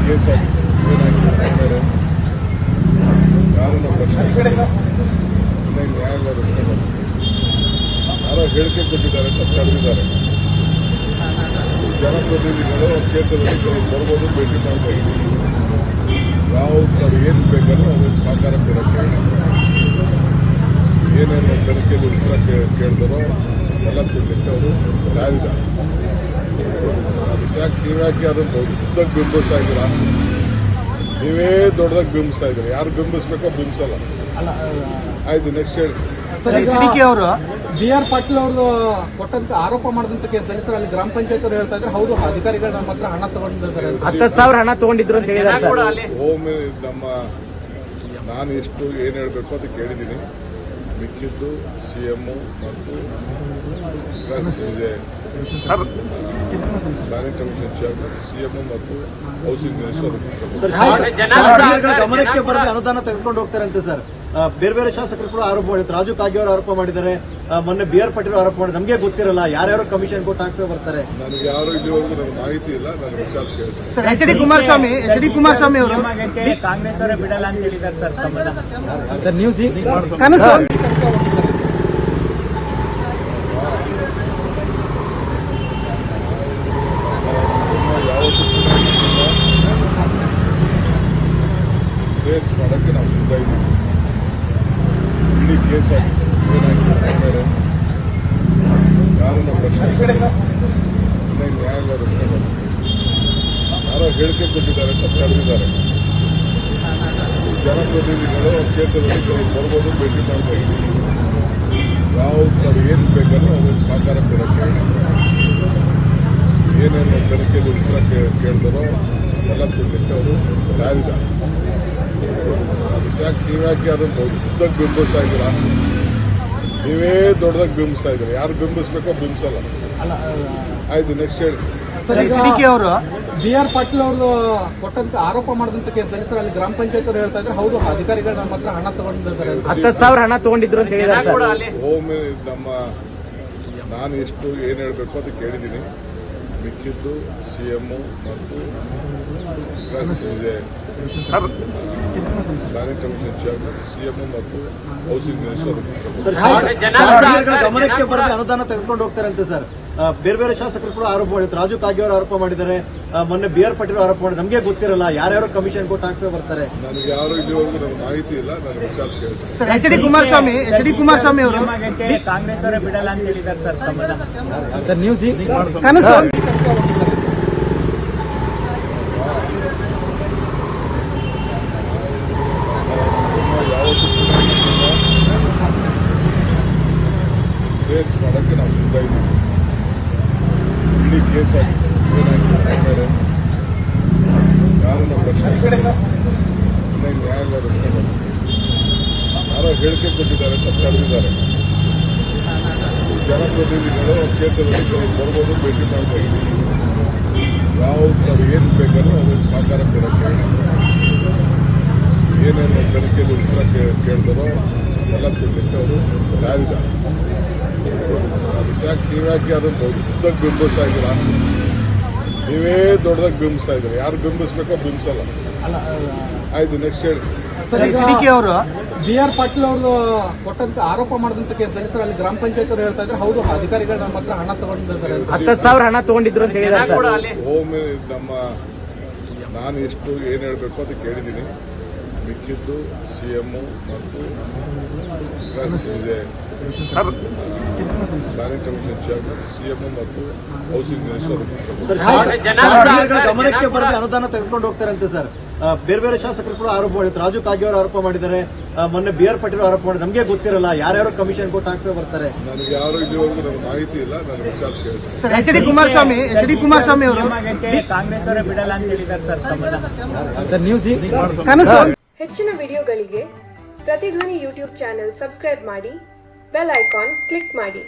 Case ಆಗಿದೆ. ಏನಾಗಿದೆ ಯಾರನ್ನ ಪ್ರಶ್ನೆ ನ್ಯಾಯಾಲಯ ರಕ್ಷಣೆ ಮಾಡ್ತಾರೆ. ಯಾರೋ ಹೇಳಿಕೆ ಕೊಟ್ಟಿದ್ದಾರೆ ಅಂತ ಕರೆದಿದ್ದಾರೆ. ಜನಪ್ರತಿನಿಧಿಗಳು ಕ್ಷೇತ್ರದಲ್ಲಿ ಬರ್ಬೋದು, ಭೇಟಿ ಮಾಡಬಹುದು. ಯಾವ್ದು ನಾವು ಏನು ಬೇಕಂದ್ರೆ ಅದನ್ನು ಸಹಕಾರ ಕೊಡೋಕ್ಕೆ ಏನೇನು ತನಿಖೆಯಲ್ಲಿ ಉತ್ತರ ಕೇಳಿದಾರೋ ಎಲ್ಲ ಕೊಡಲಿಕ್ಕೆ ಅವರು ತಯಾರಿದ್ದಾರೆ. ಯಾಕೆ ನೀವ್ಯಾಕೆ ಅದನ್ನು ದೊಡ್ಡದಾಗಿ ಬಿಂಬಿಸ್ತಾ ಇದ್ದೀರಾ? ನೀವೇ ದೊಡ್ಡದಾಗಿ ಬಿಂಬಿಸ್ತಾ ಇದ್ದೀರಾ. ಯಾರು ಬಿಂಬಿಸ್ಬೇಕೋ ಬಿಂಬಿಸಲ್ಲ. ಆಯ್ತು, ನೆಕ್ಸ್ಟ್ ಹೇಳಿ. HDK ಅವರು GR ಪಾಟೀಲ್ ಅವರು ಕೊಟ್ಟಂತ ಆರೋಪ ಮಾಡಿದಂತ ಕೇಸಲ್ಲಿ ಸರ್ ಅಲ್ಲಿ ಗ್ರಾಮ ಪಂಚಾಯತ್ ಅವರು ಹೇಳ್ತಾ ಇದ್ರೆ ಹೌದು ಅಧಿಕಾರಿಗಳು ನಮ್ಮ ಹತ್ರ ಹಣ ತಗೊಂಡಿದ್ದಾರೆ, 10,000 ಹಣ ತಗೊಂಡಿದ್ರು ಅಂತ ಹೇಳಿದ್ದಾರೆ. ಹೋಮ್ ನಾನು ಎಷ್ಟು ಏನು ಹೇಳಬೇಕು ಅಂತ ಕೇಳಿದ್ದೀನಿ. ಮಿಕ್ಕಿದ್ದು CM ಮತ್ತು ಪ್ಲಾನಿಂಗ್ ಕಮಿಷನ್ ಚೇರ್ಮನ್, CM ಮತ್ತು ಹೌಸಿಂಗ್ ಮಿನಿಸ್ಟರ್ ಗಮನಕ್ಕೆ ಬರದೆ ಅನುದಾನ ತೆಗೆದುಕೊಂಡು ಹೋಗ್ತಾರಂತೆ ಸರ್. ಬೇರೆ ಬೇರೆ ಶಾಸಕರು ಕೂಡ ಆರೋಪ ಮಾಡಿದ್ರು. ರಾಜು ಕಾಗೆ ಅವರು ಆರೋಪ ಮಾಡಿದ್ದಾರೆ, ಮೊನ್ನೆ BR ಪಾಟೀಲ್ ಆರೋಪ ಮಾಡಿದ್ರು. ನಮಗೆ ಗೊತ್ತಿರಲ್ಲ ಯಾರ್ಯಾರು ಕಮಿಷನ್ ಕೊಟ್ಟು ಹಾಕ್ಸ ಬರ್ತಾರೆ. ನನಗೆ ಯಾರು ಇಲ್ಲಿವರೆಗೂ ನನಗೆ ಮಾಹಿತಿ ಇಲ್ಲ. ನಾನು ವಿಚಾರ ಕೇಳ್ತೀನಿ. HD ಕುಮಾರಸ್ವಾಮಿ ಅವರು ಕಾಂಗ್ರೆಸ್ ಅವರೇ ಬಿಡಲ್ಲ ಅಂತ ಹೇಳಿದ್ದಾರೆ ಸರ್. ನ್ಯೂಸ್ ಕೇಸ್ ಮಾಡೋಕ್ಕೆ ನಾವು ಸಿದ್ಧ ಇದ್ದೀವಿ. ಇಡೀ ಕೇಸ್ ಆಗಿದೆ. ಏನಾಗಿದೆ ಯಾರನ್ನ ಪ್ರಶ್ನೆ ನ್ಯಾಯಾಲಯ ರಕ್ಷಣೆ ಮಾಡ್ತಾರೆ. ಯಾರೋ ಹೇಳಿಕೆ ಕೊಟ್ಟಿದ್ದಾರೆ ಅಂತ ಕರೆದಿದ್ದಾರೆ. ಜನಪ್ರತಿನಿಧಿಗಳು ಕ್ಷೇತ್ರದಲ್ಲಿ ಬರ್ಬೋದು, ಭೇಟಿ ಮಾಡಬಹುದು. ಯಾವ್ದು ನಾವು ಏನು ಬೇಕಂದ್ರೆ ಅದನ್ನು ಸಹಕಾರ ಕೊಡೋಕ್ಕೆ ಏನೇನು ತನಿಖೆಯಲ್ಲಿ ಉತ್ತರ ಕೇಳಿದಾರೋ ಎಲ್ಲ ಕೊಡಲಿಕ್ಕೆ ಅವರು ತಯಾರಿದ್ದಾರೆ. ಯಾಕೆ ನೀವ್ಯಾಕೆ ಅದನ್ನು ದೊಡ್ಡದಾಗಿ ಬಿಂಬಿಸ್ತಾ ಇದ್ದೀರಾ? ನೀವೇ ದೊಡ್ಡದಾಗಿ ಬಿಂಬಿಸ್ತಾ ಇದ್ದೀರಾ. ಯಾರು ಬಿಂಬಿಸ್ಬೇಕೋ ಬಿಂಬಿಸಲ್ಲ. ಆಯ್ತು, ನೆಕ್ಸ್ಟ್ ಹೇಳಿ. HDK ಅವರು GR ಪಾಟೀಲ್ ಅವರು ಕೊಟ್ಟಂತ ಆರೋಪ ಮಾಡಿದಂತ ಕೇಸಲ್ಲಿ ಸರ್ ಅಲ್ಲಿ ಗ್ರಾಮ ಪಂಚಾಯತ್ ಅವರು ಹೇಳ್ತಾ ಇದ್ರೆ ಹೌದು ಅಧಿಕಾರಿಗಳು ನಮ್ಮ ಹತ್ರ ಹಣ ತಗೊಂಡಿದ್ದಾರೆ, 10,000 ಹಣ ತಗೊಂಡಿದ್ರು ಅಂತ ಹೇಳಿದ್ದಾರೆ. ಹೋಮ್ ನಾನು ಎಷ್ಟು ಏನು ಹೇಳಬೇಕು ಅಂತ ಕೇಳಿದ್ದೀನಿ. ಮಿಕ್ಕಿದ್ದು CM ಮತ್ತು ಪ್ಲಾನಿಂಗ್ ಕಮಿಷನ್ ಚೇರ್ಮನ್, CM ಮತ್ತು ಹೌಸಿಂಗ್ ಮಿನಿಸ್ಟರ್. ಗಮನಕ್ಕೆ ಬರದೆ ಅನುದಾನ ತೆಗೆದುಕೊಂಡು ಹೋಗ್ತಾರಂತೆ ಸರ್. ಬೇರೆ ಬೇರೆ ಶಾಸಕರು ಕೂಡ ಆರೋಪ ಮಾಡಿದ್ರು. ರಾಜು ಕಾಗೆ ಅವರು ಆರೋಪ ಮಾಡಿದ್ದಾರೆ, ಮೊನ್ನೆ BR ಪಾಟೀಲ್ ಆರೋಪ ಮಾಡಿದ್ರು. ನಮಗೆ ಗೊತ್ತಿರಲ್ಲ ಯಾರ್ಯಾರು ಕಮಿಷನ್ ಕೊಟ್ಟು ಹಾಕ್ಸ ಬರ್ತಾರೆ. ನನಗೆ ಯಾರು ಇಲ್ಲಿವರೆಗೂ ನನಗೆ ಮಾಹಿತಿ ಇಲ್ಲ. ನಾನು ವಿಚಾರ ಕೇಳ್ತೀನಿ. HD ಕುಮಾರಸ್ವಾಮಿ ಅವರು ಕಾಂಗ್ರೆಸ್ ಅವರೇ ಬಿಡಲ್ಲ ಅಂತ ಹೇಳಿದ್ದಾರೆ ಸರ್. ನ್ಯೂಸ್ ಕೇಸ್ ಮಾಡೋಕ್ಕೆ ನಾವು ಸಿದ್ಧ ಇದ್ದೀವಿ. ಇಡೀ ಕೇಸ್ ಆಗಿದೆ. ಏನಾಗಿದೆ ಯಾರನ್ನ ಪ್ರಶ್ನೆ ನ್ಯಾಯಾಲಯ ರಕ್ಷಣೆ ಮಾಡ್ತಾರೆ. ಯಾರೋ ಹೇಳಿಕೆ ಕೊಟ್ಟಿದ್ದಾರೆ ಅಂತ ಕರೆದಿದ್ದಾರೆ. ಜನಪ್ರತಿನಿಧಿಗಳು ಕ್ಷೇತ್ರದಲ್ಲಿ ಬರ್ಬೋದು, ಭೇಟಿ ಮಾಡಬಹುದು. ಯಾವ್ದು ನಾವು ಏನು ಬೇಕಂದ್ರೆ ಅದನ್ನು ಸಹಕಾರ ಕೊಡೋಕ್ಕೆ ಏನೇನು ತನಿಖೆಯಲ್ಲಿ ಉತ್ತರ ಕೇಳಿದಾರೋ ಎಲ್ಲ ಕೊಡಲಿಕ್ಕೆ ಅವರು ತಯಾರಿದ್ದಾರೆ. ಯಾಕೆ ನೀವ್ಯಾಕೆ ಅದನ್ನು ದೊಡ್ಡದಾಗಿ ಬಿಂಬಿಸ್ತಾ ಇದ್ದೀರಾ? ನೀವೇ ದೊಡ್ಡದಾಗಿ ಬಿಂಬಿಸ್ತಾ ಇದ್ದೀರಾ. ಯಾರು ಬಿಂಬಿಸ್ಬೇಕೋ ಬಿಂಬಿಸಲ್ಲ. ಆಯ್ತು, ನೆಕ್ಸ್ಟ್ ಹೇಳಿ. HDK ಅವರು GR ಪಾಟೀಲ್ ಅವರು ಕೊಟ್ಟಂತ ಆರೋಪ ಮಾಡಿದಂತ ಕೇಸಲ್ಲಿ ಸರ್ ಅಲ್ಲಿ ಗ್ರಾಮ ಪಂಚಾಯತ್ ಅವರು ಹೇಳ್ತಾ ಇದ್ರೆ ಹೌದು ಅಧಿಕಾರಿಗಳು ನಮ್ಮ ಹತ್ರ ಹಣ ತಗೊಂಡಿದ್ದಾರೆ, 10,000 ಹಣ ತಗೊಂಡಿದ್ರು ಅಂತ ಹೇಳಿದ್ದಾರೆ. ಹೋಮ್ ನಾನು ಎಷ್ಟು ಏನು ಹೇಳಬೇಕು ಅಂತ ಕೇಳಿದ್ದೀನಿ. ಮಿಕ್ಕಿದ್ದು CM ಮತ್ತು ಪ್ಲಾನಿಂಗ್ ಕಮಿಷನ್ ಚೇರ್ಮನ್, CM ಮತ್ತು ಹೌಸಿಂಗ್ ಮಿನಿಸ್ಟರ್. ಗಮನಕ್ಕೆ ಬರದೆ ಅನುದಾನ ತೆಗೆದುಕೊಂಡು ಹೋಗ್ತಾರಂತೆ ಸರ್. ಬೇರೆ ಬೇರೆ ಶಾಸಕರು ಕೂಡ ಆರೋಪ ಮಾಡಿದ್ರು. ರಾಜು ಕಾಗೆ ಅವರು ಆರೋಪ ಮಾಡಿದ್ದಾರೆ, ಮೊನ್ನೆ BR ಪಾಟೀಲ್ ಆರೋಪ ಮಾಡಿದ್ರು. ನಮಗೆ ಗೊತ್ತಿರಲ್ಲ ಯಾರ್ಯಾರು ಕಮಿಷನ್ ಕೊಟ್ಟು ಹಾಕ್ಸ ಬರ್ತಾರೆ. ನನಗೆ ಯಾರು ಇಲ್ಲಿವರೆಗೂ ನನಗೆ ಮಾಹಿತಿ ಇಲ್ಲ. ನಾನು ವಿಚಾರ ಕೇಳ್ತೀನಿ. HD ಕುಮಾರಸ್ವಾಮಿ ಅವರು ಕಾಂಗ್ರೆಸ್ ಅವರೇ ಬಿಡಲ್ಲ ಅಂತ ಹೇಳಿದ್ದಾರೆ ಸರ್. ನ್ಯೂಸ್ ಹೆಚ್ಚಿನ ವಿಡಿಯೋಗಳಿಗೆ ಪ್ರತಿಧ್ವನಿ ಯೂಟ್ಯೂಬ್ ಚಾನೆಲ್ ಸಬ್ಸ್ಕ್ರೈಬ್ ಮಾಡಿ, ಬೆಲ್ ಐಕಾನ್ ಕ್ಲಿಕ್ ಮಾಡಿ.